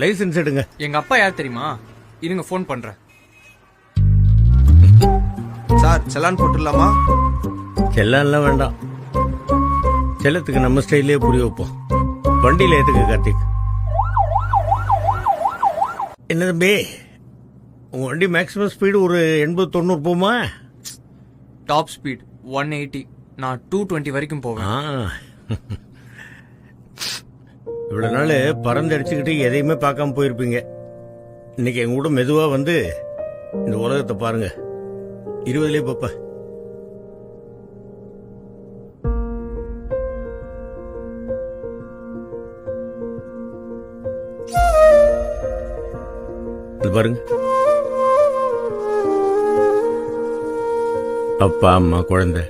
Licence எடுங்க. எங்க அப்பா யார் தெரியுமா? இருங்க ஃபோன் பண்றேன். சார் செலான் போட்டுடலாமா? செல்லாம் வேண்டாம். செல்லத்துக்கு நம்ம ஸ்டைலே புரிய வைப்போம். வண்டியில ஏத்துக்க கார்த்திக். என்ன தம்பி, உங்க வண்டி மேக்ஸிமம் ஸ்பீடு ஒரு 80-90 போமா? Top speed 180. நான் 220 வரைக்கும் போவேன். இவ்வளவு நாள் பறந்து அடிச்சுக்கிட்டு எதையுமே பார்க்காம போயிருப்பீங்க. இன்னைக்கு எங்க கூட மெதுவா வந்து இந்த உலகத்தை பாருங்க. 20லயே பாப்பா. இது பாருங்க, அப்பா அம்மா குழந்தை.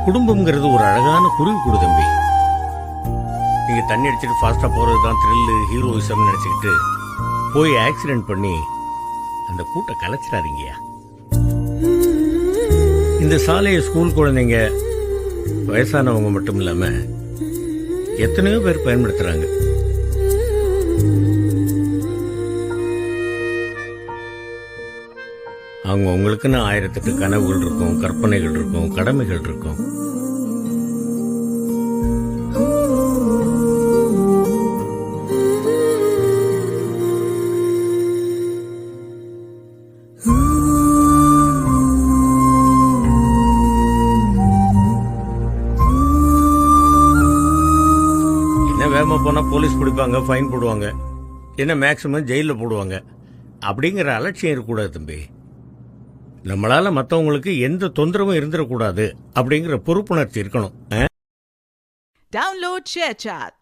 குடும்பம்ங்கிறது ஒரு அழகான குருவி கூடு தம்பி. நீங்க தண்ணி அடிச்சுட்டு ஃபாஸ்டா போறதுதான் த்ரில்லு, ஹீரோயிசம் நினைச்சுக்கிட்டு போய் ஆக்சிடென்ட் பண்ணி அந்த கூட்ட கலைச்சிடாதீங்கயா. இந்த சாலையை ஸ்கூல் குழந்தைங்க, வயசானவங்க மட்டும் இல்லாம எத்தனையோ பேர் பயன்படுத்துறாங்க. அவங்க உங்களுக்குன்னு 1008 கனவுகள் இருக்கும், கற்பனைகள் இருக்கும், கடமைகள் இருக்கும். என்ன வேகமா போனா போலீஸ் பிடிப்பாங்க, ஃபைன் போடுவாங்க, என்ன மேக்சிமம் ஜெயில போடுவாங்க. அப்படிங்கிற அலட்சியம் இருக்கக்கூடாது தம்பி. நம்மளால மற்றவங்களுக்கு எந்த தொந்தரவும் இருந்துடக்கூடாது அப்படிங்கிற பொறுப்புணர்ச்சி இருக்கணும். Download ShareChat.